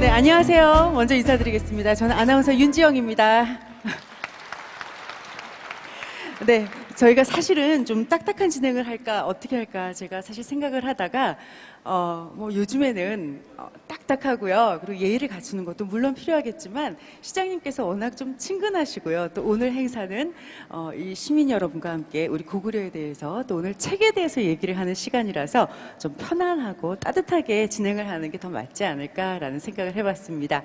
네, 안녕하세요. 먼저 인사드리겠습니다. 저는 아나운서 윤지영입니다. 네, 저희가 사실은 좀 딱딱한 진행을 할까 어떻게 할까 제가 사실 생각을 하다가 요즘에는 딱딱하고요. 그리고 예의를 갖추는 것도 물론 필요하겠지만 시장님께서 워낙 좀 친근하시고요. 또 오늘 행사는 이 시민 여러분과 함께 우리 고구려에 대해서 또 오늘 책에 대해서 얘기를 하는 시간이라서 좀 편안하고 따뜻하게 진행을 하는 게 더 맞지 않을까라는 생각을 해봤습니다.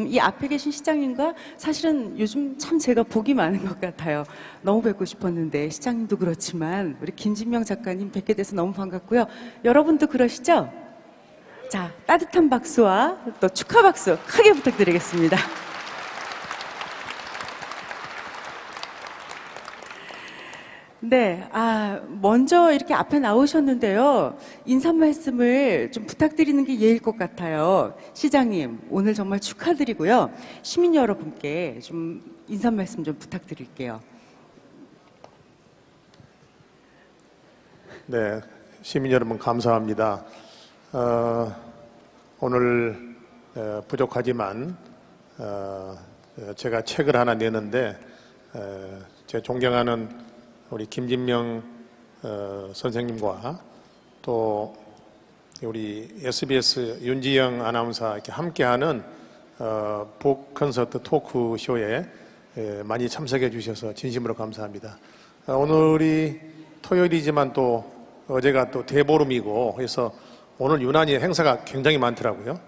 이 앞에 계신 시장님과 사실은 요즘 참 제가 복이 많은 것 같아요. 너무 뵙고 싶었는데 시장님도 그렇지만 우리 김진명 작가님 뵙게 돼서 너무 반갑고요. 여러분도 그러시죠? 자, 따뜻한 박수와 또 축하 박수 크게 부탁드리겠습니다. 네, 먼저 이렇게 앞에 나오셨는데요. 인사 말씀을 좀 부탁드리는 게 예일 것 같아요. 시장님, 오늘 정말 축하드리고요. 시민 여러분께 좀 인사 말씀 좀 부탁드릴게요. 네, 시민 여러분 감사합니다. 오늘 부족하지만 제가 책을 하나 내는데 제 존경하는 우리 김진명 선생님과 또 우리 SBS 윤지영 아나운서 이렇게 함께하는 북 콘서트 토크쇼에 많이 참석해 주셔서 진심으로 감사합니다. 오늘이 토요일이지만 또 어제가 또 대보름이고 해서 오늘 유난히 행사가 굉장히 많더라고요.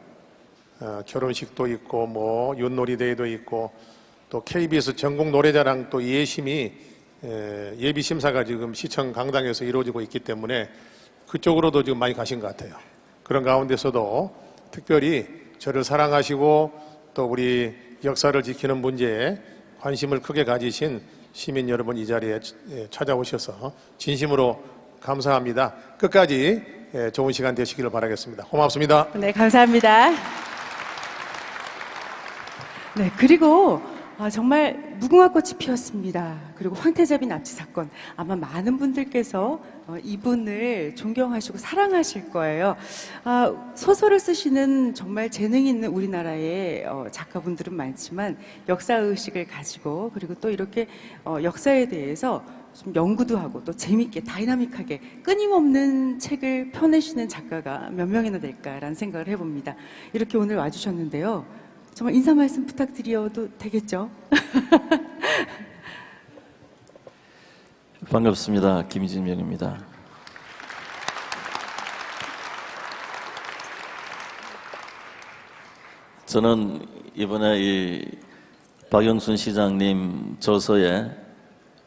결혼식도 있고 뭐 윷놀이대회도 있고 또 KBS 전국 노래자랑 또 예심이 예비 심사가 지금 시청 강당에서 이루어지고 있기 때문에 그쪽으로도 지금 많이 가신 것 같아요. 그런 가운데서도 특별히 저를 사랑하시고 또 우리 역사를 지키는 문제에 관심을 크게 가지신 시민 여러분 이 자리에 찾아오셔서 진심으로 감사합니다. 끝까지 좋은 시간 되시기를 바라겠습니다. 고맙습니다. 네, 감사합니다. 네, 그리고 정말 무궁화꽃이 피었습니다. 그리고 황태자비 납치 사건. 아마 많은 분들께서 이분을 존경하시고 사랑하실 거예요. 소설을 쓰시는 정말 재능 있는 우리나라의 작가분들은 많지만 역사의식을 가지고 그리고 또 이렇게 역사에 대해서 좀 연구도 하고 또 재밌게 다이나믹하게 끊임없는 책을 펴내시는 작가가 몇 명이나 될까라는 생각을 해봅니다. 이렇게 오늘 와주셨는데요. 정말 인사 말씀 부탁드려도 되겠죠? 반갑습니다. 김진명입니다. 저는 이번에 이 박영순 시장님 저서에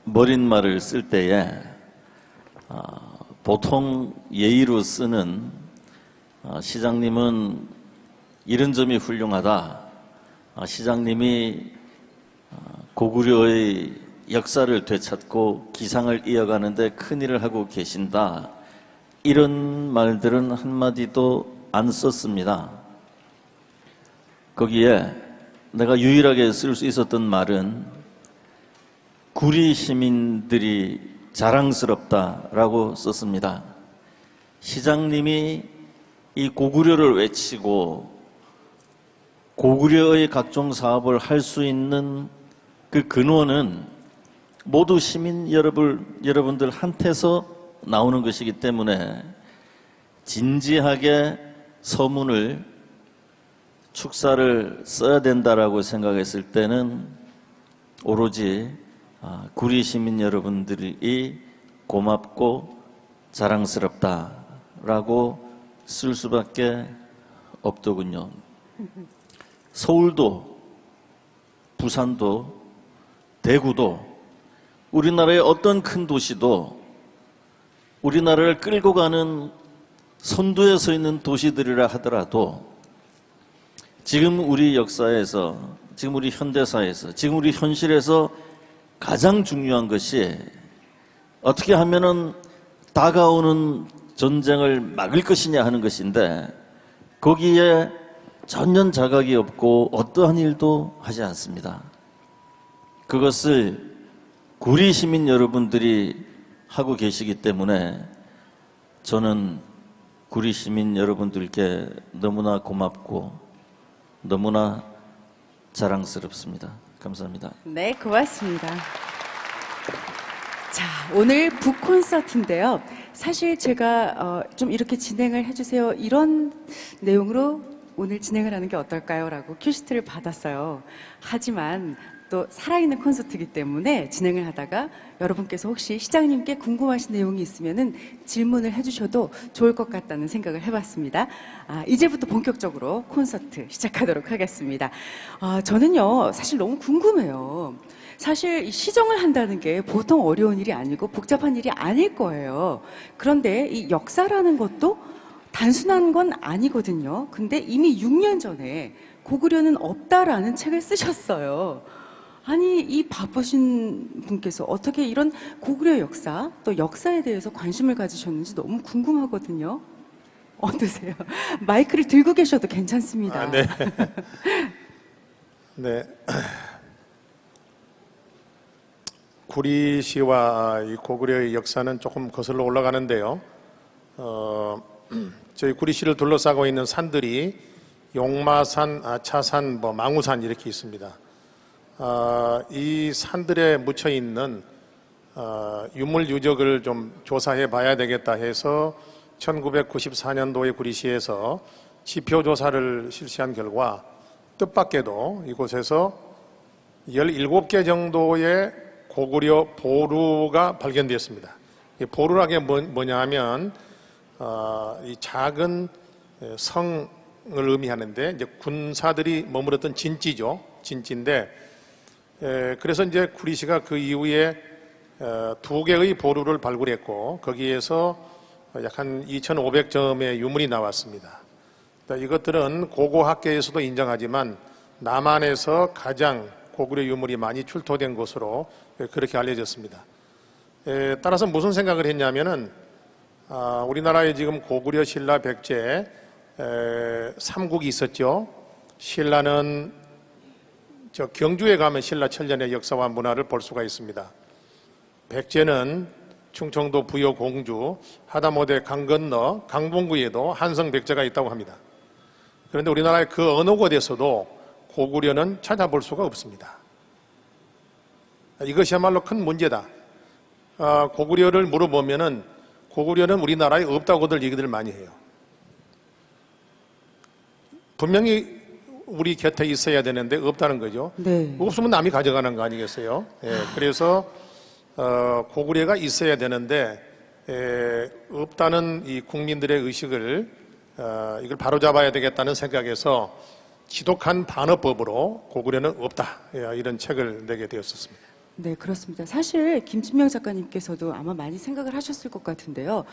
머릿말을 쓸 때에 보통 예의로 쓰는 시장님은 이런 점이 훌륭하다. 시장님이 고구려의 역사를 되찾고 기상을 이어가는데 큰일을 하고 계신다. 이런 말들은 한마디도 안 썼습니다. 거기에 내가 유일하게 쓸 수 있었던 말은 구리 시민들이 자랑스럽다라고 썼습니다. 시장님이 이 고구려를 외치고 고구려의 각종 사업을 할 수 있는 그 근원은 모두 시민 여러분들한테서 나오는 것이기 때문에 진지하게 서문을 축사를 써야 된다라고 생각했을 때는 오로지 구리 시민 여러분들이 고맙고 자랑스럽다라고 쓸 수밖에 없더군요. 서울도, 부산도, 대구도, 우리나라의 어떤 큰 도시도 우리나라를 끌고 가는 선두에 서 있는 도시들이라 하더라도 지금 우리 역사에서, 지금 우리 현대사에서, 지금 우리 현실에서 가장 중요한 것이 어떻게 하면은 다가오는 전쟁을 막을 것이냐 하는 것인데 거기에 전혀 자각이 없고 어떠한 일도 하지 않습니다. 그것을 구리 시민 여러분들이 하고 계시기 때문에 저는 구리 시민 여러분들께 너무나 고맙고 너무나 자랑스럽습니다. 감사합니다. 네, 고맙습니다. 자, 오늘 북콘서트인데요. 사실 제가 좀 이렇게 진행을 해주세요. 이런 내용으로 오늘 진행을 하는 게 어떨까요? 라고 큐시트를 받았어요. 하지만 또 살아있는 콘서트이기 때문에 진행을 하다가 여러분께서 혹시 시장님께 궁금하신 내용이 있으면은 질문을 해주셔도 좋을 것 같다는 생각을 해봤습니다. 이제부터 본격적으로 콘서트 시작하도록 하겠습니다. 저는요, 사실 너무 궁금해요. 사실 이 시정을 한다는 게 보통 어려운 일이 아니고 복잡한 일이 아닐 거예요. 그런데 이 역사라는 것도 단순한 건 아니거든요. 근데 이미 6년 전에 고구려는 없다라는 책을 쓰셨어요. 아니, 이 바쁘신 분께서 어떻게 이런 고구려 역사, 또 역사에 대해서 관심을 가지셨는지 너무 궁금하거든요. 어떠세요? 마이크를 들고 계셔도 괜찮습니다. 네. 네. 구리시와 이 고구려의 역사는 조금 거슬러 올라가는데요. 저희 구리시를 둘러싸고 있는 산들이 용마산, 차산, 망우산 이렇게 있습니다. 이 산들에 묻혀 있는 유물 유적을 좀 조사해 봐야 되겠다 해서 1994년도에 구리시에서 지표 조사를 실시한 결과 뜻밖에도 이곳에서 17개 정도의 고구려 보루가 발견되었습니다. 이 보루라는 게 뭐냐 하면 이 작은 성을 의미하는데 이제 군사들이 머물렀던 진지죠. 진지인데 그래서 이제 구리시가 그 이후에 2개의 보루를 발굴했고 거기에서 약 한 2,500점의 유물이 나왔습니다. 이것들은 고고학계에서도 인정하지만 남한에서 가장 고구려 유물이 많이 출토된 곳으로 그렇게 알려졌습니다. 따라서 무슨 생각을 했냐면은 우리나라에 지금 고구려, 신라, 백제 3국이 있었죠. 신라는 경주에 가면 신라 천년의 역사와 문화를 볼 수가 있습니다. 백제는 충청도 부여 공주, 하다못해 강 건너 강봉구에도 한성 백제가 있다고 합니다. 그런데 우리나라의 그 어느 곳에서도 고구려는 찾아볼 수가 없습니다. 이것이야말로 큰 문제다. 고구려를 물어보면은 고구려는 우리나라에 없다고들 얘기들 많이 해요. 분명히 우리 곁에 있어야 되는데 없다는 거죠. 네. 없으면 남이 가져가는 거 아니겠어요? 그래서 고구려가 있어야 되는데 없다는 이 국민들의 의식을 이걸 바로잡아야 되겠다는 생각에서 지독한 반어법으로 고구려는 없다 이런 책을 내게 되었었습니다. 네, 그렇습니다. 사실 김진명 작가님께서도 아마 많이 생각을 하셨을 것 같은데요.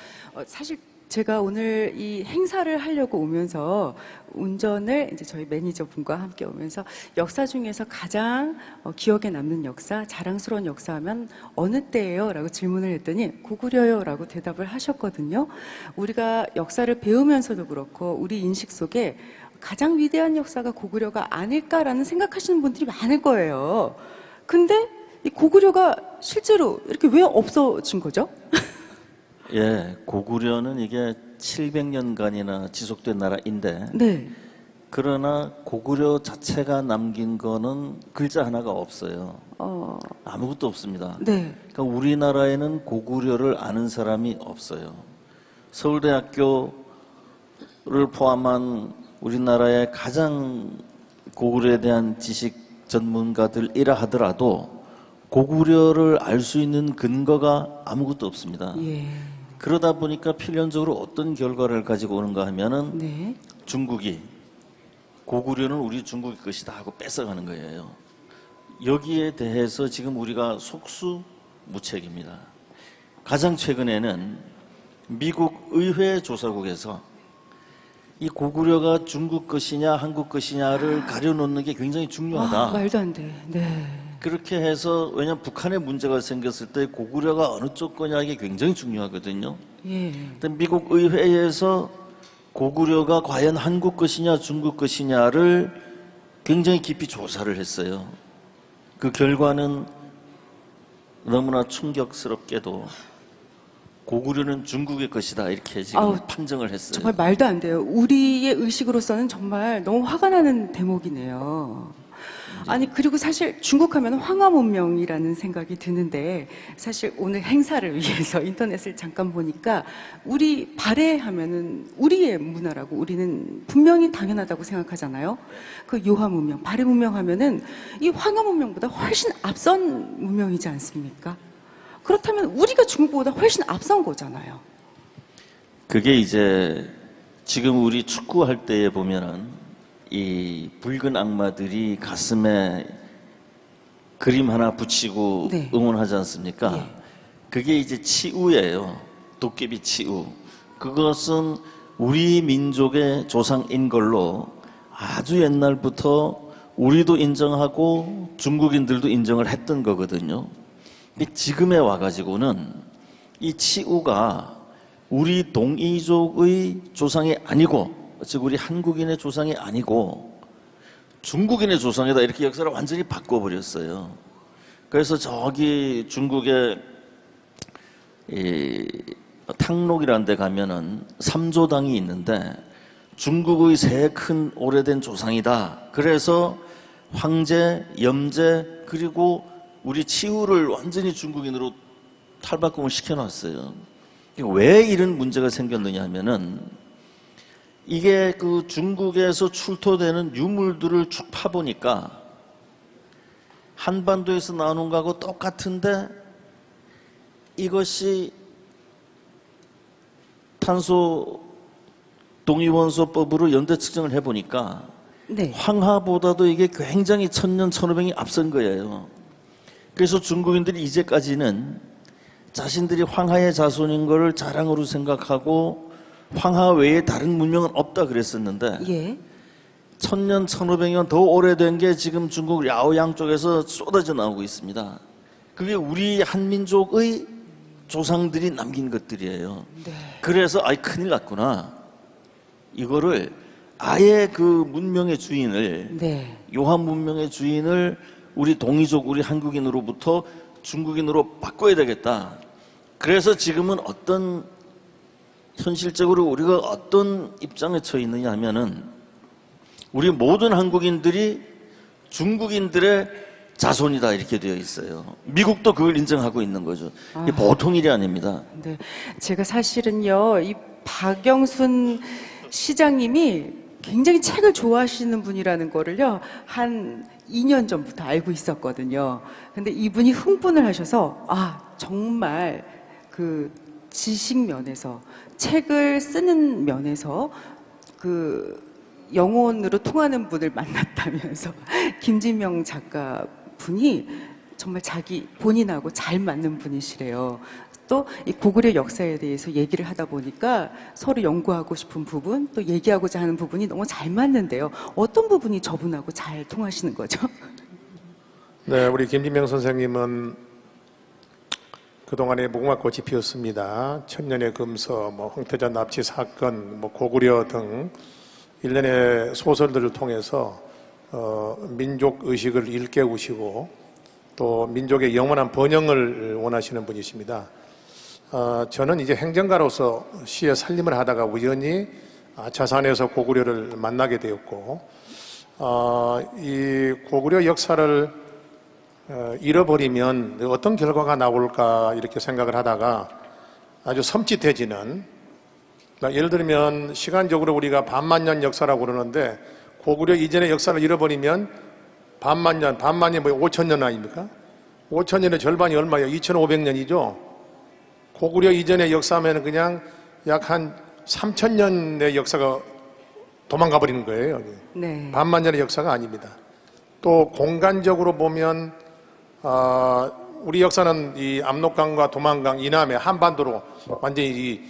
사실 제가 오늘 이 행사를 하려고 오면서 운전을 이제 저희 매니저분과 함께 오면서 역사 중에서 가장 기억에 남는 역사, 자랑스러운 역사하면 어느 때예요? 라고 질문을 했더니 고구려요 라고 대답을 하셨거든요. 우리가 역사를 배우면서도 그렇고 우리 인식 속에 가장 위대한 역사가 고구려가 아닐까라는 생각하시는 분들이 많을 거예요. 근데 이 고구려가 실제로 이렇게 왜 없어진 거죠? 예, 고구려는 이게 700년간이나 지속된 나라인데, 네. 그러나 고구려 자체가 남긴 거는 글자 하나가 없어요. 아무것도 없습니다. 네. 그러니까 우리나라에는 고구려를 아는 사람이 없어요. 서울대학교를 포함한 우리나라의 가장 고구려에 대한 지식 전문가들이라 하더라도 고구려를 알 수 있는 근거가 아무것도 없습니다. 예. 그러다 보니까 필연적으로 어떤 결과를 가지고 오는가 하면은 네. 중국이 고구려는 우리 중국의 것이다 하고 뺏어가는 거예요. 여기에 대해서 지금 우리가 속수무책입니다. 가장 최근에는 미국 의회 조사국에서 이 고구려가 중국 것이냐 한국 것이냐를 가려놓는 게 굉장히 중요하다. 말도 안 돼. 네. 그렇게 해서, 왜냐하면 북한에 문제가 생겼을 때 고구려가 어느 쪽 거냐 이게 굉장히 중요하거든요. 예. 근데 미국 의회에서 고구려가 과연 한국 것이냐 중국 것이냐를 굉장히 깊이 조사를 했어요. 그 결과는 너무나 충격스럽게도 고구려는 중국의 것이다 이렇게 지금 아우, 판정을 했어요. 정말 말도 안 돼요. 우리의 의식으로서는 정말 너무 화가 나는 대목이네요. 아니, 그리고 사실 중국 하면 황하 문명이라는 생각이 드는데, 사실 오늘 행사를 위해서 인터넷을 잠깐 보니까 우리 발해하면은 우리의 문화라고 우리는 분명히 당연하다고 생각하잖아요. 그 요하 문명, 발해 문명 하면은 이 황하 문명보다 훨씬 앞선 문명이지 않습니까? 그렇다면 우리가 중국보다 훨씬 앞선 거잖아요. 그게 이제 지금 우리 축구할 때에 보면은 이 붉은 악마들이 가슴에 그림 하나 붙이고 네. 응원하지 않습니까? 예. 그게 이제 치우예요. 도깨비 치우. 그것은 우리 민족의 조상인 걸로 아주 옛날부터 우리도 인정하고 중국인들도 인정을 했던 거거든요. 근데 지금에 와가지고는 이 치우가 우리 동이족의 조상이 아니고, 즉 우리 한국인의 조상이 아니고 중국인의 조상이다 이렇게 역사를 완전히 바꿔버렸어요. 그래서 저기 중국의 이 탕록이라는 데 가면은 삼조당이 있는데 중국의 새 큰 오래된 조상이다. 그래서 황제, 염제 그리고 우리 치우를 완전히 중국인으로 탈바꿈을 시켜놨어요. 왜 이런 문제가 생겼느냐 하면은 이게 그 중국에서 출토되는 유물들을 쭉 파보니까 한반도에서 나오는 거하고 똑같은데 이것이 탄소 동위원소법으로 연대 측정을 해보니까 네. 황하보다도 이게 굉장히 1000년, 1500이 앞선 거예요. 그래서 중국인들이 이제까지는 자신들이 황하의 자손인 것을 자랑으로 생각하고 황하 외에 다른 문명은 없다 그랬었는데 예. 1000년, 1500년 더 오래된 게 지금 중국 랴오양 쪽에서 쏟아져 나오고 있습니다. 그게 우리 한민족의 조상들이 남긴 것들이에요. 네. 그래서 아이 큰일 났구나. 이거를 아예 그 문명의 주인을 네. 요한 문명의 주인을 우리 동이족, 우리 한국인으로부터 중국인으로 바꿔야 되겠다. 그래서 지금은 어떤 현실적으로 우리가 어떤 입장에 처해 있느냐 하면은 우리 모든 한국인들이 중국인들의 자손이다 이렇게 되어 있어요. 미국도 그걸 인정하고 있는 거죠. 이게 보통 일이 아닙니다. 네. 제가 사실은요, 이 박영순 시장님이 굉장히 책을 좋아하시는 분이라는 거를요, 한 2년 전부터 알고 있었거든요. 근데 이분이 흥분을 하셔서, 아, 정말 그 지식 면에서, 책을 쓰는 면에서 그 영혼으로 통하는 분을 만났다면서 김진명 작가 분이 정말 자기 본인하고 잘 맞는 분이시래요. 또 이 고구려 역사에 대해서 얘기를 하다 보니까 서로 연구하고 싶은 부분, 또 얘기하고자 하는 부분이 너무 잘 맞는데요. 어떤 부분이 저분하고 잘 통하시는 거죠? 네, 우리 김진명 선생님은 그동안에 무궁화꽃이 피었습니다. 천년의 금서, 황태자 납치 사건, 고구려 등 일련의 소설들을 통해서 민족 의식을 일깨우시고 또 민족의 영원한 번영을 원하시는 분이십니다. 저는 이제 행정가로서 시의 살림을 하다가 우연히 자산에서 고구려를 만나게 되었고, 이 고구려 역사를 잃어버리면 어떤 결과가 나올까 이렇게 생각을 하다가 아주 섬찟해지는, 예를 들면 시간적으로 우리가 반만년 역사라고 그러는데 고구려 이전의 역사를 잃어버리면 반만년, 반만이 5천년 아닙니까? 5천년의 절반이 얼마예요? 2500년이죠? 고구려 이전의 역사면 그냥 약 한 3000년의 역사가 도망가 버리는 거예요. 네. 반만년의 역사가 아닙니다. 또 공간적으로 보면 우리 역사는 이 압록강과 도만강 이남의 한반도로 완전히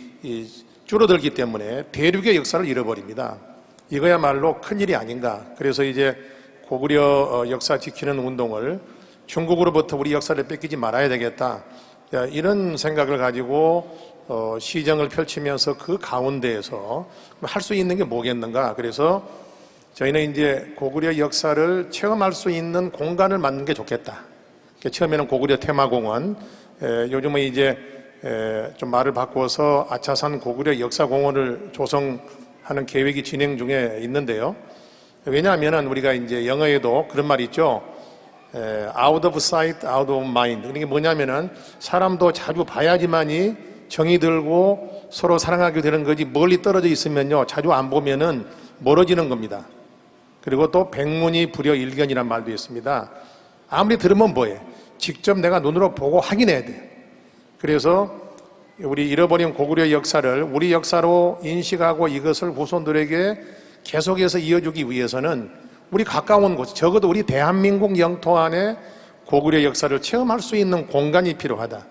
줄어들기 때문에 대륙의 역사를 잃어버립니다. 이거야말로 큰일이 아닌가. 그래서 이제 고구려 역사 지키는 운동을 중국으로부터 우리 역사를 뺏기지 말아야 되겠다. 이런 생각을 가지고 시정을 펼치면서 그 가운데에서 할 수 있는 게 뭐겠는가. 그래서 저희는 이제 고구려 역사를 체험할 수 있는 공간을 만드는 게 좋겠다. 처음에는 고구려 테마공원, 요즘은 이제 좀 말을 바꿔서 아차산 고구려 역사공원을 조성하는 계획이 진행 중에 있는데요. 왜냐하면 우리가 이제 영어에도 그런 말이 있죠. out of sight, out of mind. 이게 뭐냐면은 사람도 자주 봐야지만이 정이 들고 서로 사랑하게 되는 거지 멀리 떨어져 있으면요 자주 안 보면은 멀어지는 겁니다. 그리고 또 백문이 불여일견이란 말도 있습니다. 아무리 들으면 뭐해? 직접 내가 눈으로 보고 확인해야 돼. 그래서 우리 잃어버린 고구려 역사를 우리 역사로 인식하고 이것을 후손들에게 계속해서 이어주기 위해서는 우리 가까운 곳, 적어도 우리 대한민국 영토 안에 고구려 역사를 체험할 수 있는 공간이 필요하다.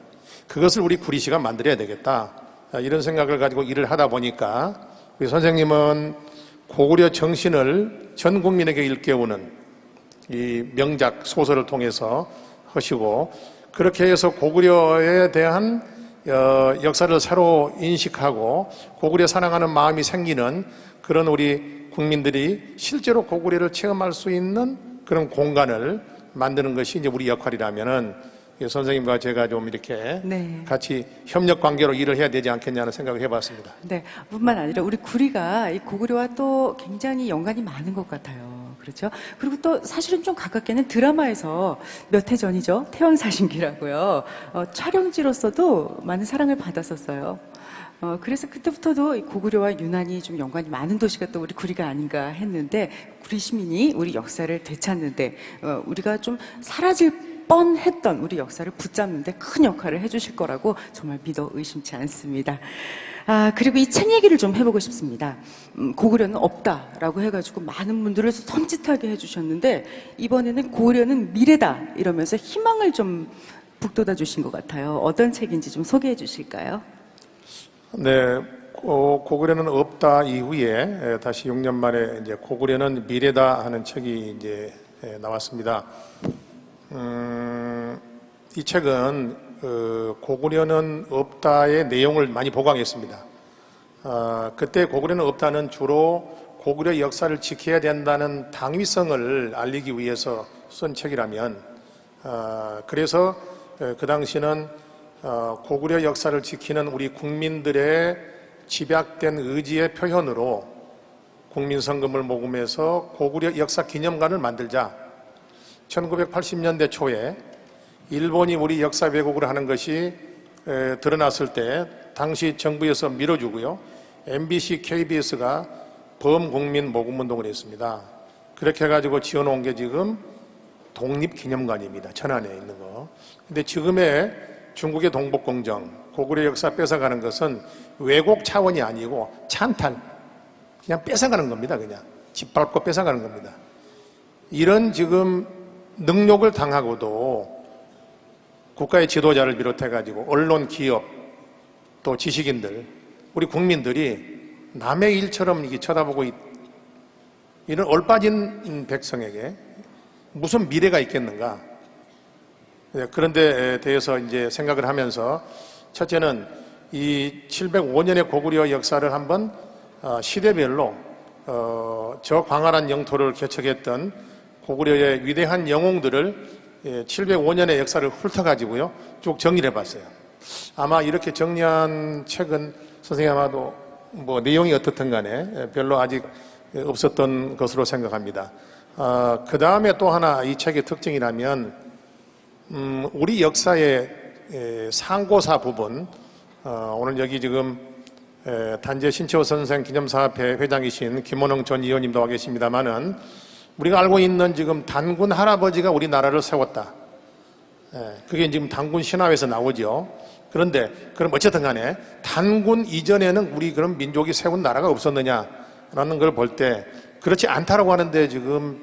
그것을 우리 구리시가 만들어야 되겠다. 이런 생각을 가지고 일을 하다 보니까 우리 선생님은 고구려 정신을 전 국민에게 일깨우는 이 명작 소설을 통해서 하시고 그렇게 해서 고구려에 대한 역사를 새로 인식하고 고구려 사랑하는 마음이 생기는 그런 우리 국민들이 실제로 고구려를 체험할 수 있는 그런 공간을 만드는 것이 이제 우리 역할이라면은 선생님과 제가 좀 이렇게 네. 같이 협력 관계로 일을 해야 되지 않겠냐는 생각을 해봤습니다. 네, 뿐만 아니라 우리 구리가 이 고구려와 또 굉장히 연관이 많은 것 같아요. 그렇죠? 그리고 또 사실은 좀 가깝게는 드라마에서 몇 해 전이죠. 태왕사신기라고요. 촬영지로서도 많은 사랑을 받았었어요. 그래서 그때부터도 이 고구려와 유난히 좀 연관이 많은 도시가 또 우리 구리가 아닌가 했는데 구리 시민이 우리 역사를 되찾는데 우리가 좀 사라질 뻔했던 우리 역사를 붙잡는데 큰 역할을 해주실 거라고 정말 믿어 의심치 않습니다. 그리고 이 책 얘기를 좀 해보고 싶습니다. 고구려는 없다라고 해가지고 많은 분들을 섬찟하게 해주셨는데 이번에는 고구려는 미래다 이러면서 희망을 좀 북돋아 주신 것 같아요. 어떤 책인지 좀 소개해 주실까요? 네, 고구려는 없다 이후에 다시 6년 만에 이제 고구려는 미래다 하는 책이 이제 나왔습니다. 이 책은 고구려는 없다의 내용을 많이 보강했습니다. 그때 고구려는 없다는 주로 고구려 역사를 지켜야 된다는 당위성을 알리기 위해서 쓴 책이라면 그래서 그 당시는 고구려 역사를 지키는 우리 국민들의 집약된 의지의 표현으로 국민성금을 모금해서 고구려 역사 기념관을 만들자. 1980년대 초에 일본이 우리 역사 왜곡을 하는 것이 드러났을 때 당시 정부에서 밀어주고요. MBC, KBS가 범국민 모금운동을 했습니다. 그렇게 해가지고 지어놓은 게 지금 독립기념관입니다. 천안에 있는 거. 근데 지금의 중국의 동북공정, 고구려 역사 뺏어가는 것은 왜곡 차원이 아니고 찬탈, 그냥 뺏어가는 겁니다. 그냥 짓밟고 뺏어가는 겁니다. 이런 지금 능욕을 당하고도 국가의 지도자를 비롯해가지고 언론, 기업, 또 지식인들, 우리 국민들이 남의 일처럼 이게 쳐다보고 이런 얼빠진 백성에게 무슨 미래가 있겠는가? 그런 데 대해서 이제 생각을 하면서 첫째는 이 705년의 고구려 역사를 한번 시대별로 저 광활한 영토를 개척했던 고구려의 위대한 영웅들을 705년의 역사를 훑어가지고요 쭉 정리를 해봤어요. 아마 이렇게 정리한 책은 선생님 아마도 뭐 내용이 어떻든 간에 별로 아직 없었던 것으로 생각합니다. 그 다음에 또 하나 이 책의 특징이라면 우리 역사의 상고사 부분, 오늘 여기 지금 단재 신채호 선생 기념사업회 회장이신 김원흥 전 의원님도 와 계십니다만은 우리가 알고 있는 지금 단군 할아버지가 우리나라를 세웠다. 그게 지금 단군 신화에서 나오죠. 그런데 그럼 어쨌든 간에 단군 이전에는 우리 그런 민족이 세운 나라가 없었느냐라는 걸 볼 때 그렇지 않다라고 하는데 지금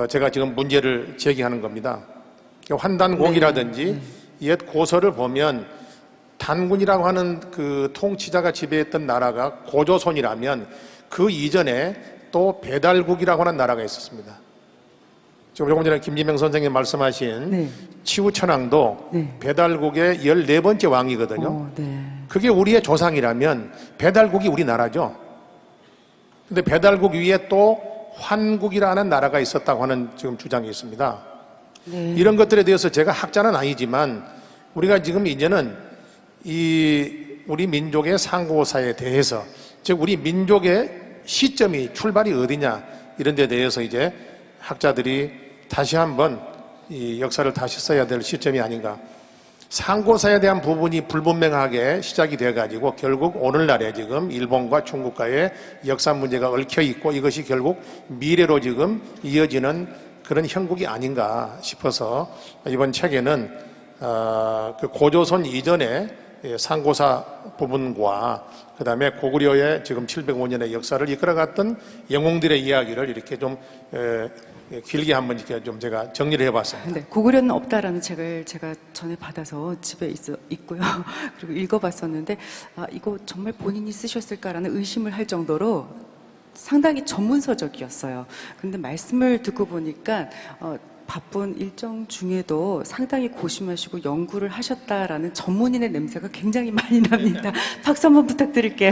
제가 지금 문제를 제기하는 겁니다. 환단공이라든지 옛 고서를 보면 단군이라고 하는 그 통치자가 지배했던 나라가 고조선이라면 그 이전에 또 배달국이라고 하는 나라가 있었습니다. 조금 전에 김지명 선생님 말씀하신 치우천왕도 배달국의 14번째 왕이거든요. 그게 우리의 조상이라면 배달국이 우리나라죠. 근데 배달국 위에 또 환국이라는 나라가 있었다고 하는 지금 주장이 있습니다. 이런 것들에 대해서 제가 학자는 아니지만 우리가 지금 이제는 이 우리 민족의 상고사에 대해서, 즉 우리 민족의 시점이 출발이 어디냐 이런 데 대해서 이제 학자들이 다시 한번 이 역사를 다시 써야 될 시점이 아닌가. 상고사에 대한 부분이 불분명하게 시작이 돼가지고 결국 오늘날에 지금 일본과 중국과의 역사 문제가 얽혀 있고 이것이 결국 미래로 지금 이어지는 그런 형국이 아닌가 싶어서 이번 책에는 그 고조선 이전의 상고사 부분과 그 다음에 고구려의 지금 705년의 역사를 이끌어갔던 영웅들의 이야기를 이렇게 좀 길게 한번 이렇게 좀 제가 정리를 해봤습니다. 네, 고구려는 없다라는 책을 제가 전에 받아서 집에 있고요. 그리고 읽어봤었는데 이거 정말 본인이 쓰셨을까라는 의심을 할 정도로 상당히 전문서적이었어요. 근데 말씀을 듣고 보니까 바쁜 일정 중에도 상당히 고심하시고 연구를 하셨다라는 전문인의 냄새가 굉장히 많이 납니다. 박수 한번 부탁드릴게요.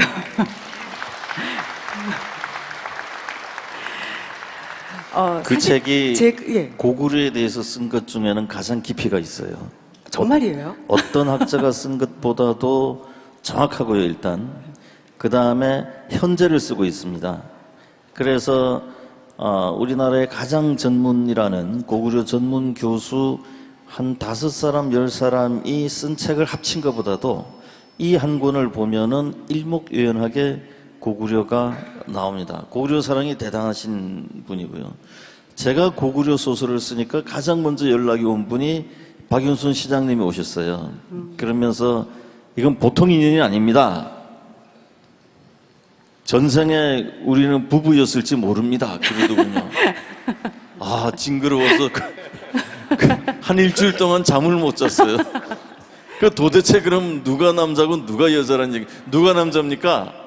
그 책이 예. 고구려에 대해서 쓴 것 중에는 가장 깊이가 있어요. 정말이에요? 어떤 학자가 쓴 것보다도 정확하고요, 일단. 그 다음에 현재를 쓰고 있습니다. 그래서 우리나라의 가장 전문이라는 고구려 전문 교수 한 5사람, 10사람이 쓴 책을 합친 것보다도 이 한 권을 보면은 일목요연하게 고구려가 나옵니다. 고구려 사랑이 대단하신 분이고요. 제가 고구려 소설을 쓰니까 가장 먼저 연락이 온 분이 박윤순 시장님이 오셨어요. 그러면서 이건 보통 인연이 아닙니다. 전생에 우리는 부부였을지 모릅니다. 그러더군요. 아, 징그러워서 한 일주일 동안 잠을 못 잤어요. 그 도대체 그럼 누가 남자고 누가 여자란 얘기, 누가 남자입니까?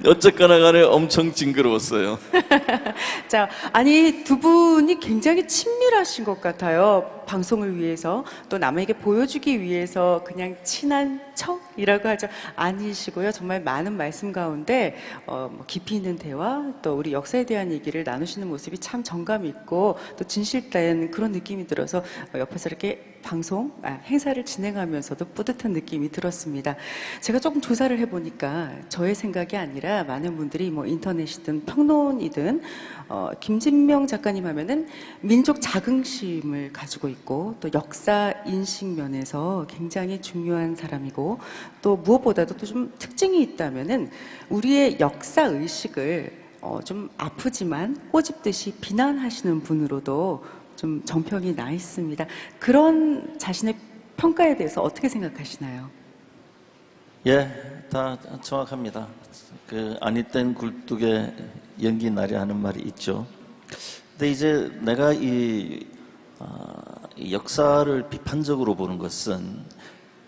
어쨌거나 간에 엄청 징그러웠어요. 자, 아니 두 분이 굉장히 친밀하신 것 같아요. 방송을 위해서 또 남에게 보여주기 위해서 그냥 친한 척이라고 하죠. 아니시고요. 정말 많은 말씀 가운데 깊이 있는 대화 또 우리 역사에 대한 얘기를 나누시는 모습이 참 정감 있고 또 진실된 그런 느낌이 들어서 옆에서 이렇게 행사를 진행하면서도 뿌듯한 느낌이 들었습니다. 제가 조금 조사를 해보니까 저의 생각이 아니라 많은 분들이 뭐 인터넷이든 평론이든 김진명 작가님 하면은 민족 자긍심을 가지고 있고 또 역사 인식 면에서 굉장히 중요한 사람이고 또 무엇보다도 또 좀 특징이 있다면은 우리의 역사 의식을 좀 아프지만 꼬집듯이 비난하시는 분으로도 좀 정평이 나 있습니다. 그런 자신의 평가에 대해서 어떻게 생각하시나요? 예, 다 정확합니다. 그 아니 땐 굴뚝에 연기 나려 하는 말이 있죠. 근데 이제 내가 이 역사를 비판적으로 보는 것은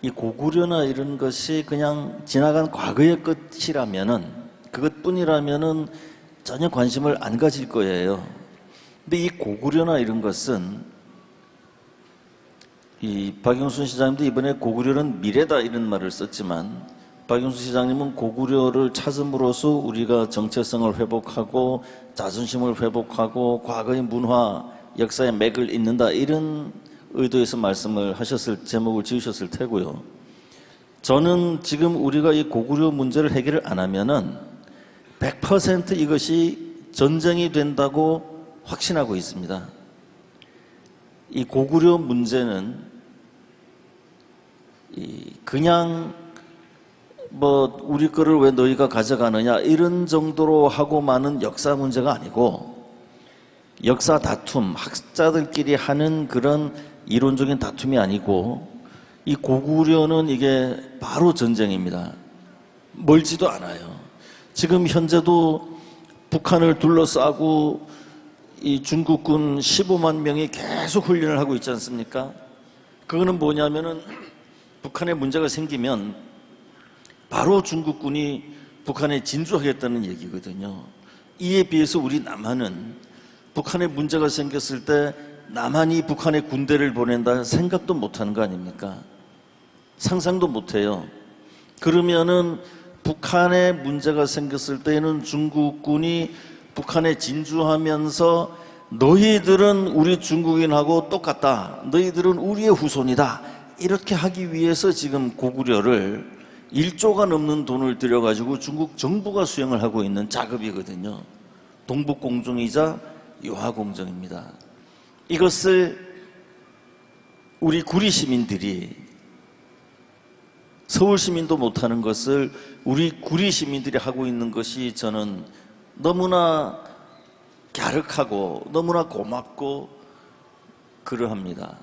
이 고구려나 이런 것이 그냥 지나간 과거의 것이라면은 그것뿐이라면은 전혀 관심을 안 가질 거예요. 근데 이 고구려나 이런 것은 이 박영순 시장님도 이번에 고구려는 미래다 이런 말을 썼지만 박영순 시장님은 고구려를 찾음으로써 우리가 정체성을 회복하고 자존심을 회복하고 과거의 문화, 역사의 맥을 잇는다 이런 의도에서 말씀을 하셨을 제목을 지으셨을 테고요. 저는 지금 우리가 이 고구려 문제를 해결을 안 하면은 100% 이것이 전쟁이 된다고 확신하고 있습니다. 이 고구려 문제는 그냥 뭐 우리 거를 왜 너희가 가져가느냐 이런 정도로 하고 마는 역사 문제가 아니고 역사 다툼, 학자들끼리 하는 그런 이론적인 다툼이 아니고 이 고구려는 이게 바로 전쟁입니다. 멀지도 않아요. 지금 현재도 북한을 둘러싸고 이 중국군 15만 명이 계속 훈련을 하고 있지 않습니까? 그거는 뭐냐면은 북한에 문제가 생기면 바로 중국군이 북한에 진주하겠다는 얘기거든요. 이에 비해서 우리 남한은 북한에 문제가 생겼을 때 남한이 북한에 군대를 보낸다 생각도 못하는 거 아닙니까? 상상도 못해요. 그러면은 북한에 문제가 생겼을 때에는 중국군이 북한에 진주하면서 너희들은 우리 중국인하고 똑같다. 너희들은 우리의 후손이다. 이렇게 하기 위해서 지금 고구려를 1조가 넘는 돈을 들여가지고 중국 정부가 수행을 하고 있는 작업이거든요. 동북공정이자 요하공정입니다. 이것을 우리 구리 시민들이, 서울 시민도 못하는 것을 우리 구리 시민들이 하고 있는 것이 저는 너무나 갸륵하고 너무나 고맙고 그러합니다.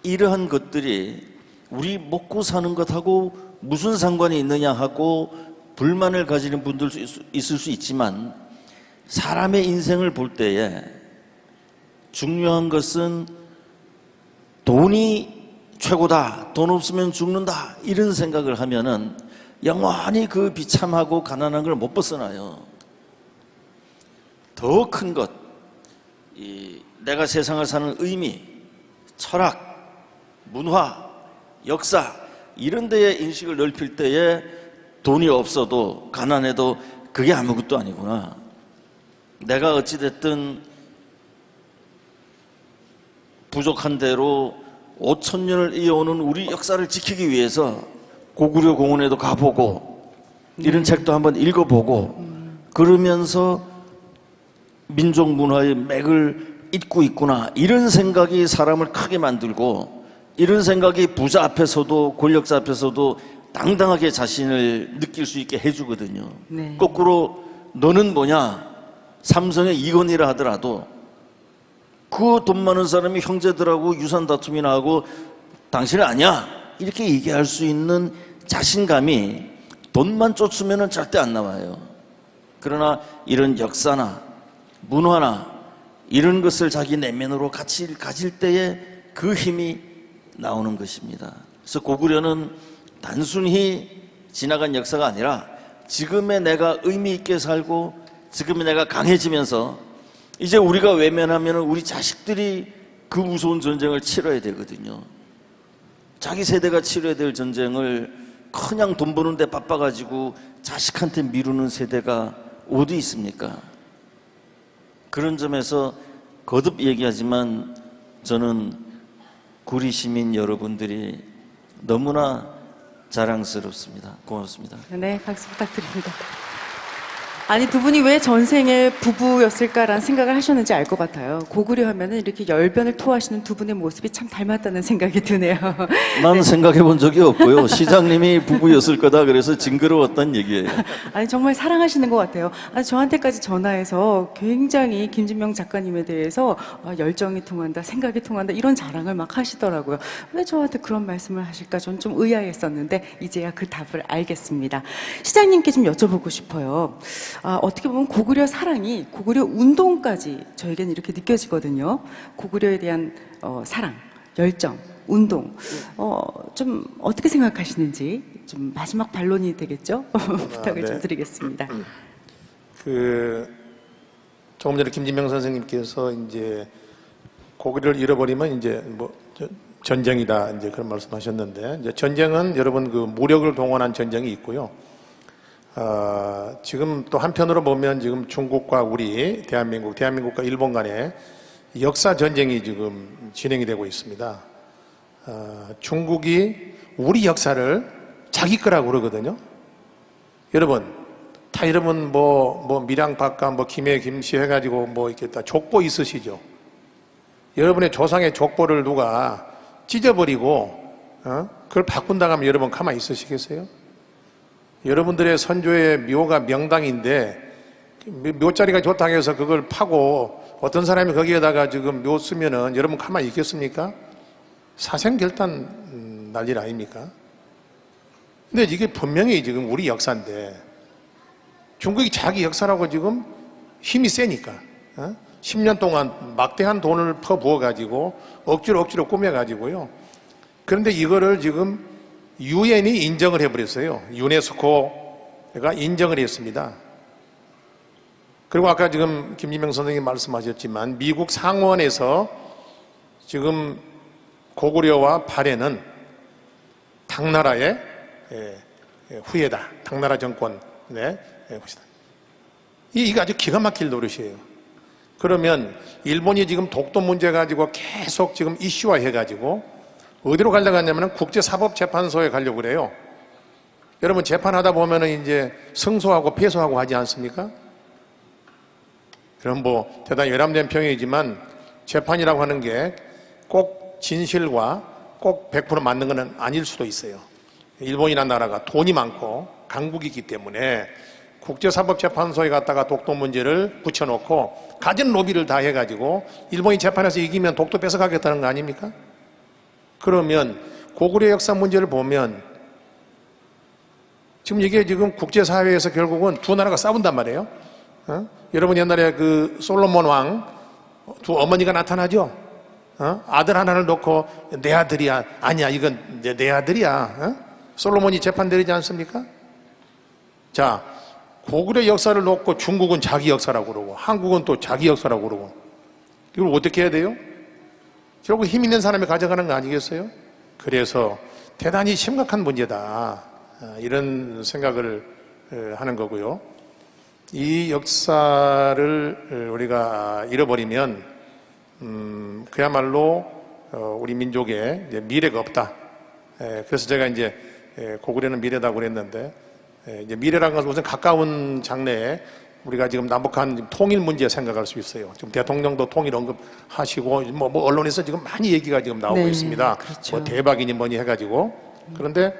이러한 것들이 우리 먹고 사는 것하고 무슨 상관이 있느냐 하고 불만을 가지는 분들도 있을 수 있지만, 사람의 인생을 볼 때에 중요한 것은 돈이 최고다, 돈 없으면 죽는다, 이런 생각을 하면은 영원히 그 비참하고 가난한 걸 못 벗어나요. 더 큰 것, 내가 세상을 사는 의미, 철학, 문화, 역사, 이런 데에 인식을 넓힐 때에 돈이 없어도 가난해도 그게 아무것도 아니구나. 내가 어찌됐든 부족한 대로 5,000년을 이어오는 우리 역사를 지키기 위해서 고구려 공원에도 가보고 이런 책도 한번 읽어보고 그러면서 민족 문화의 맥을 잇고 있구나, 이런 생각이 사람을 크게 만들고, 이런 생각이 부자 앞에서도 권력자 앞에서도 당당하게 자신을 느낄 수 있게 해주거든요. 네. 거꾸로 너는 뭐냐, 삼성의 이건희라 하더라도 그 돈 많은 사람이 형제들하고 유산 다툼이나 하고 당신은 아니야, 이렇게 얘기할 수 있는 자신감이 돈만 쫓으면 절대 안 나와요. 그러나 이런 역사나 문화나 이런 것을 자기 내면으로 같이 가질 때에 그 힘이 나오는 것입니다. 그래서 고구려는 단순히 지나간 역사가 아니라 지금의 내가 의미 있게 살고 지금의 내가 강해지면서 이제 우리가 외면하면 우리 자식들이 그 무서운 전쟁을 치러야 되거든요. 자기 세대가 치러야 될 전쟁을 그냥 돈 버는 데 바빠가지고 자식한테 미루는 세대가 어디 있습니까? 그런 점에서 거듭 얘기하지만 저는 구리 시민 여러분들이 너무나 자랑스럽습니다. 고맙습니다. 네, 박수 부탁드립니다. 아니, 두 분이 왜 전생에 부부였을까라는 생각을 하셨는지 알 것 같아요. 고구려 하면은 이렇게 열변을 토하시는 두 분의 모습이 참 닮았다는 생각이 드네요. 난 생각해 본 적이 없고요. 시장님이 부부였을 거다 그래서 징그러웠단 얘기예요. 아니, 정말 사랑하시는 것 같아요. 아니, 저한테까지 전화해서 굉장히 김진명 작가님에 대해서 열정이 통한다, 생각이 통한다, 이런 자랑을 막 하시더라고요. 왜 저한테 그런 말씀을 하실까? 전 좀 의아했었는데 이제야 그 답을 알겠습니다. 시장님께 좀 여쭤보고 싶어요. 어떻게 보면 고구려 사랑이 고구려 운동까지 저에게는 이렇게 느껴지거든요. 고구려에 대한 사랑, 열정, 운동, 좀 어떻게 생각하시는지 좀 마지막 반론이 되겠죠? 부탁을 네. 좀 드리겠습니다. 조금 전에 김진명 선생님께서 이제 고구려를 잃어버리면 이제 뭐 전쟁이다, 이제 그런 말씀하셨는데, 이제 전쟁은 여러분 그 무력을 동원한 전쟁이 있고요. 지금 또 한편으로 보면 지금 중국과 우리 대한민국과 일본 간에 역사 전쟁이 지금 진행이 되고 있습니다. 중국이 우리 역사를 자기 거라고 그러거든요. 여러분 뭐 밀양박가 뭐 김해 김씨 해가지고 뭐 이렇게 다 족보 있으시죠? 여러분의 조상의 족보를 누가 찢어버리고 그걸 바꾼다고 하면 여러분 가만히 있으시겠어요? 여러분들의 선조의 묘가 명당인데 묘자리가 좋다고 해서 그걸 파고 어떤 사람이 거기에다가 지금 묘 쓰면은 여러분 가만히 있겠습니까? 사생결단 난리 아닙니까? 근데 이게 분명히 지금 우리 역사인데 중국이 자기 역사라고 지금 힘이 세니까 10년 동안 막대한 돈을 퍼부어가지고 억지로 꾸며가지고요. 그런데 이거를 지금 유엔이 인정을 해버렸어요. 유네스코가 인정을 했습니다. 그리고 아까 지금 김진명 선생님 말씀하셨지만 미국 상원에서 지금 고구려와 발해는 당나라의 후예다. 당나라 정권의 후예다. 이게 아주 기가 막힐 노릇이에요. 그러면 일본이 지금 독도 문제 가지고 계속 지금 이슈화 해가지고 어디로 가려고 하냐면 국제사법재판소에 가려고 그래요. 여러분 재판하다 보면은 이제 승소하고 패소하고 하지 않습니까? 그럼 뭐 대단히 외람된 평이지만 재판이라고 하는 게 꼭 진실과 꼭 100% 맞는 것은 아닐 수도 있어요. 일본이라는 나라가 돈이 많고 강국이기 때문에 국제사법재판소에 갔다가 독도 문제를 붙여놓고 가진 로비를 다 해가지고 일본이 재판에서 이기면 독도 뺏어가겠다는 거 아닙니까? 그러면 고구려 역사 문제를 보면 지금 이게 지금 국제사회에서 결국은 두 나라가 싸운단 말이에요. 여러분 옛날에 그 솔로몬 왕 두 어머니가 나타나죠. 아들 하나를 놓고 내 아들이야. 아니야 이건 내 아들이야. 솔로몬이 재판되지 않습니까? 자, 고구려 역사를 놓고 중국은 자기 역사라고 그러고 한국은 또 자기 역사라고 그러고 이걸 어떻게 해야 돼요? 결국 힘 있는 사람이 가져가는 거 아니겠어요? 그래서 대단히 심각한 문제다. 이런 생각을 하는 거고요. 이 역사를 우리가 잃어버리면 그야말로 우리 민족의 이제 미래가 없다. 그래서 제가 이제 고구려는 미래다고 그랬는데 이제 미래라는 것은 우선 가까운 장래에 우리가 지금 남북한 통일 문제 생각할 수 있어요. 지금 대통령도 통일 언급하시고 뭐 언론에서 지금 많이 얘기가 지금 나오고 네, 있습니다. 그렇죠. 뭐 대박이니 뭐니 해가지고 그런데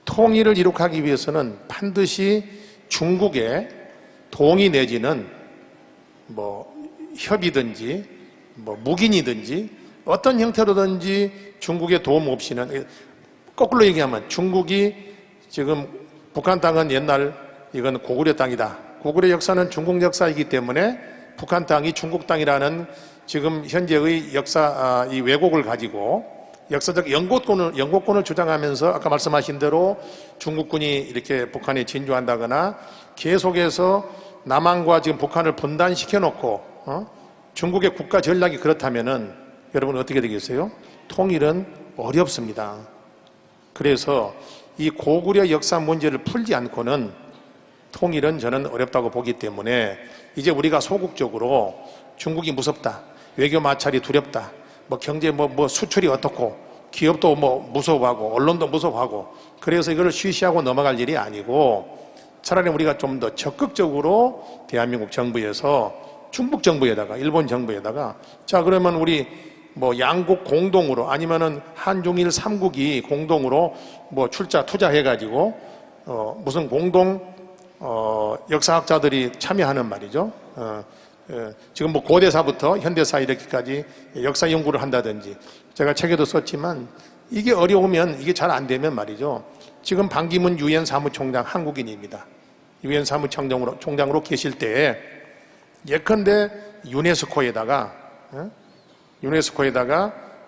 통일을 이룩하기 위해서는 반드시 중국의 동의 내지는 뭐 협의든지 뭐 묵인이든지 어떤 형태로든지 중국의 도움 없이는 거꾸로 얘기하면 중국이 지금 북한 땅은 옛날 이건 고구려 땅이다. 고구려 역사는 중국 역사이기 때문에 북한 땅이 중국 땅이라는 지금 현재의 역사 이 왜곡을 가지고 역사적 영고권을 주장하면서 아까 말씀하신 대로 중국군이 이렇게 북한에 진주한다거나 계속해서 남한과 지금 북한을 분단시켜 놓고 중국의 국가 전략이 그렇다면은 여러분 어떻게 되겠어요? 통일은 어렵습니다. 그래서 이 고구려 역사 문제를 풀지 않고는 통일은 저는 어렵다고 보기 때문에 이제 우리가 소극적으로 중국이 무섭다, 외교 마찰이 두렵다, 뭐 경제 뭐 수출이 어떻고 기업도 뭐 무서워하고 언론도 무서워하고 그래서 이걸 쉬쉬하고 넘어갈 일이 아니고 차라리 우리가 좀 더 적극적으로 대한민국 정부에서 중국 정부에다가 일본 정부에다가 자 그러면 우리 뭐 양국 공동으로 아니면은 한중일 3국이 공동으로 뭐 투자해가지고 무슨 공동 역사학자들이 참여하는 말이죠. 지금 뭐 고대사부터 현대사 이렇게까지 역사 연구를 한다든지 제가 책에도 썼지만 이게 어려우면 이게 잘 안 되면 말이죠. 지금 반기문 유엔 사무총장 한국인입니다. 유엔 사무총장으로 계실 때 예컨대 유네스코에다가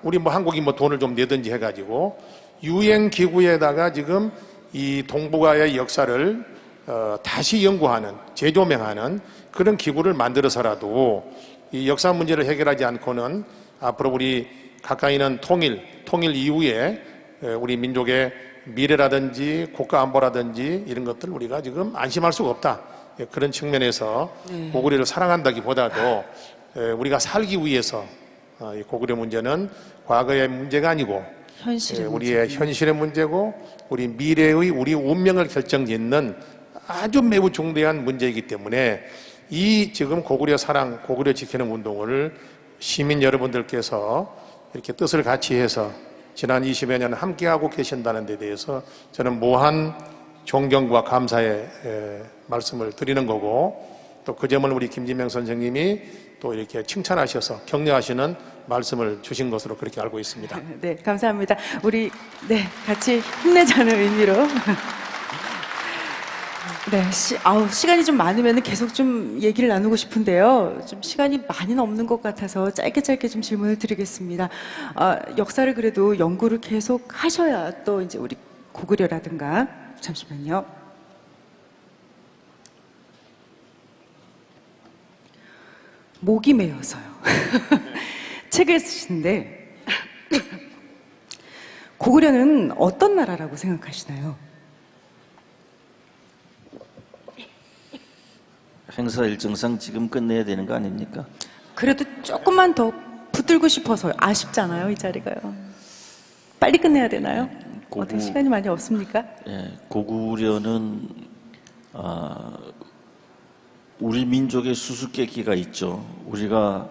우리 뭐 한국이 뭐 돈을 좀 내든지 해가지고 유엔 기구에다가 지금 이 동북아의 역사를 다시 연구하는 재조명하는 그런 기구를 만들어서라도 이 역사 문제를 해결하지 않고는 앞으로 우리 가까이는 통일 이후에 우리 민족의 미래라든지 국가 안보라든지 이런 것들 우리가 지금 안심할 수가 없다. 그런 측면에서 고구려를 사랑한다기보다도 우리가 살기 위해서 이 고구려 문제는 과거의 문제가 아니고 우리의 현실의 문제고 우리 미래의 우리 운명을 결정짓는 아주 매우 중대한 문제이기 때문에 이 지금 고구려 사랑, 고구려 지키는 운동을 시민 여러분들께서 이렇게 뜻을 같이 해서 지난 20여 년 함께하고 계신다는 데 대해서 저는 무한 존경과 감사의 말씀을 드리는 거고 또 그 점을 우리 김진명 선생님이 또 이렇게 칭찬하셔서 격려하시는 말씀을 주신 것으로 그렇게 알고 있습니다. 네, 감사합니다. 우리 같이 힘내자는 의미로. 네, 시간이 좀 많으면 계속 좀 얘기를 나누고 싶은데요. 좀 시간이 많이는 없는 것 같아서 짧게 좀 질문을 드리겠습니다. 역사를 그래도 연구를 계속 하셔야 또 이제 우리 고구려라든가 잠시만요. 목이 메어서요. 책을 쓰시는데 고구려는 어떤 나라라고 생각하시나요? 행사 일정상 지금 끝내야 되는 거 아닙니까? 그래도 조금만 더 붙들고 싶어서요. 아쉽잖아요, 이 자리가요. 빨리 끝내야 되나요? 고구- 어떻게 시간이 많이 없습니까? 예, 고구려는 우리 민족의 수수께끼가 있죠. 우리가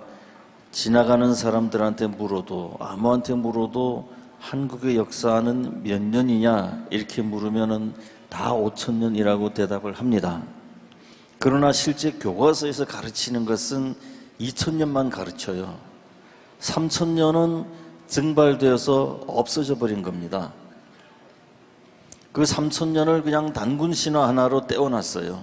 지나가는 사람들한테 물어도 아무한테 물어도 한국의 역사는 몇 년이냐 이렇게 물으면은 다 5,000년이라고 대답을 합니다. 그러나 실제 교과서에서 가르치는 것은 2,000년만 가르쳐요. 3,000년은 증발되어서 없어져 버린 겁니다. 그 3,000년을 그냥 단군 신화 하나로 떼어놨어요.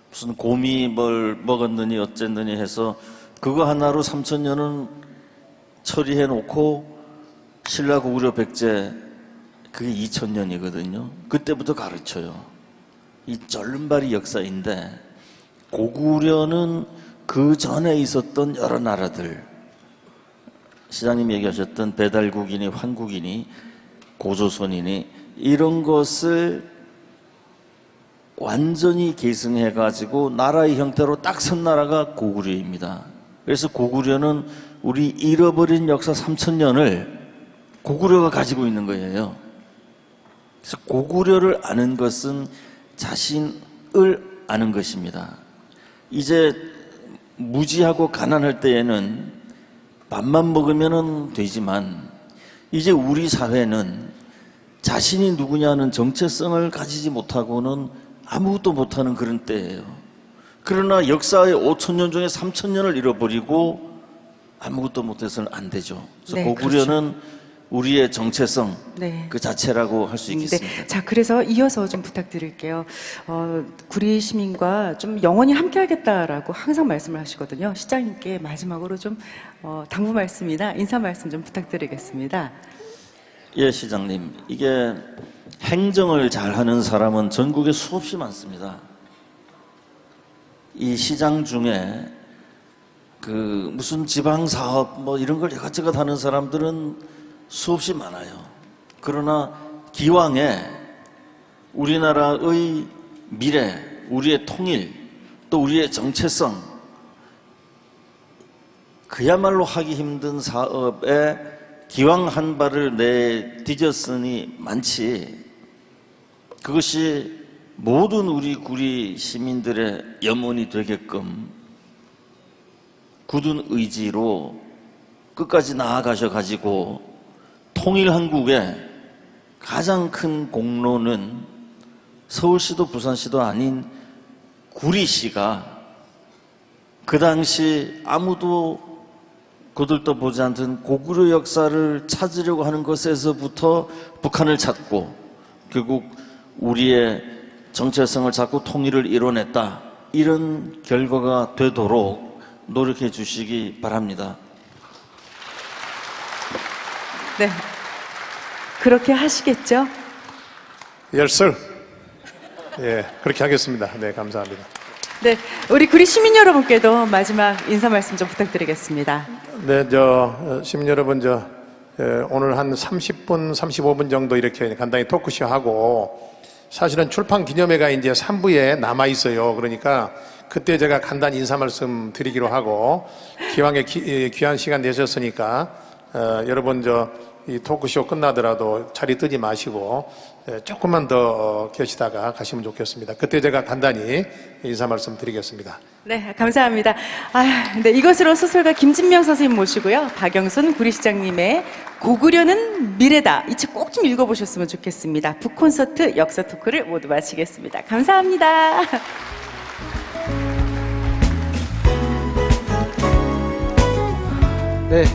무슨 곰이 뭘 먹었느니 어쨌느니 해서 그거 하나로 3,000년은 처리해 놓고 신라 고구려 백제 그게 2,000년이거든요. 그때부터 가르쳐요. 이 절름발이 역사인데 고구려는 그 전에 있었던 여러 나라들, 시장님 얘기하셨던 배달국이니 환국이니 고조선이니 이런 것을 완전히 계승해가지고 나라의 형태로 딱 선 나라가 고구려입니다. 그래서 고구려는 우리 잃어버린 역사 3,000년을 고구려가 가지고 있는 거예요. 그래서 고구려를 아는 것은 자신을 아는 것입니다. 이제 무지하고 가난할 때에는 밥만 먹으면 되지만 이제 우리 사회는 자신이 누구냐는 정체성을 가지지 못하고는 아무것도 못하는 그런 때예요. 그러나 역사의 5,000년 중에 3,000년을 잃어버리고 아무것도 못해서는 안 되죠. 그래서 네, 고구려는 우리의 정체성 네. 그 자체라고 할 수 있겠습니다. 네. 자, 그래서 이어서 좀 부탁드릴게요. 구리 시민과 좀 영원히 함께하겠다라고 항상 말씀을 하시거든요. 시장님께 마지막으로 좀 당부 말씀이나 인사 말씀 좀 부탁드리겠습니다. 예, 시장님. 이게 행정을 잘하는 사람은 전국에 수없이 많습니다. 이 시장 중에 그 무슨 지방 사업 뭐 이런 걸 이것저것 하는 사람들은 수없이 많아요. 그러나 기왕에 우리나라의 미래, 우리의 통일, 또 우리의 정체성, 그야말로 하기 힘든 사업에 기왕 한 발을 내디뎠으니 많지. 그것이 모든 우리 구리 시민들의 염원이 되게끔 굳은 의지로 끝까지 나아가셔가지고 통일한국의 가장 큰 공로는 서울시도 부산시도 아닌 구리시가 그 당시 아무도 거들떠 보지 않던 고구려 역사를 찾으려고 하는 것에서부터 북한을 찾고 결국 우리의 정체성을 찾고 통일을 이뤄냈다. 이런 결과가 되도록 노력해 주시기 바랍니다. 네. 그렇게 하시겠죠? 열설. 예, 그렇게 하겠습니다. 네, 감사합니다. 네. 우리 구리 시민 여러분께도 마지막 인사 말씀 좀 부탁드리겠습니다. 네, 시민 여러분, 오늘 한 30분, 35분 정도 이렇게 간단히 토크쇼 하고, 사실은 출판 기념회가 이제 3부에 남아 있어요. 그러니까 그때 제가 간단히 인사 말씀 드리기로 하고, 기왕에 귀한 시간 내셨으니까, 여러분, 이 토크쇼 끝나더라도 자리 뜨지 마시고, 조금만 더 계시다가 가시면 좋겠습니다. 그때 제가 간단히 인사 말씀 드리겠습니다. 네, 감사합니다. 네, 이것으로 소설가 김진명 선생님 모시고요. 박영순 구리시장님의 고구려는 미래다. 이 책 꼭 좀 읽어보셨으면 좋겠습니다. 북콘서트 역사 토크를 모두 마치겠습니다. 감사합니다. 네,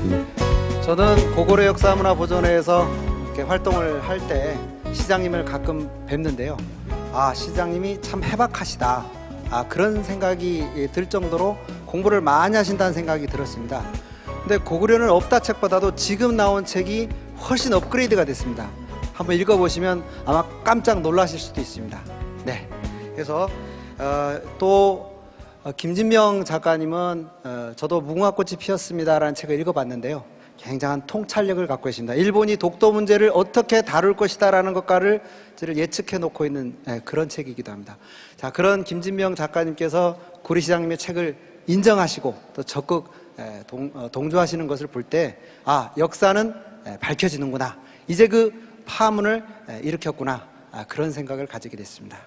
저는 고구려 역사문화보존회에서 이렇게 활동을 할 때 시장님을 가끔 뵙는데요. 아, 시장님이 참 해박하시다. 그런 생각이 들 정도로 공부를 많이 하신다는 생각이 들었습니다. 근데 고구려는 없다 책보다도 지금 나온 책이 훨씬 업그레이드가 됐습니다. 한번 읽어보시면 아마 깜짝 놀라실 수도 있습니다. 네, 그래서 또 김진명 작가님은 저도 무궁화꽃이 피었습니다라는 책을 읽어봤는데요. 굉장한 통찰력을 갖고 계십니다. 일본이 독도 문제를 어떻게 다룰 것이다라는 것과를 예측해 놓고 있는 그런 책이기도 합니다. 자, 그런 김진명 작가님께서 구리시장님의 책을 인정하시고 또 적극 동조하시는 것을 볼 때 역사는 밝혀지는구나, 이제 그 파문을 일으켰구나. 그런 생각을 가지게 됐습니다.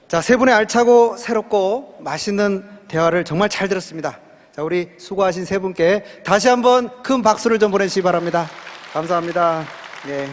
자, 세 분의 알차고 새롭고 맛있는 대화를 정말 잘 들었습니다. 자, 우리 수고하신 세 분께 다시 한번 큰 박수를 좀 보내주시기 바랍니다. 감사합니다. 예.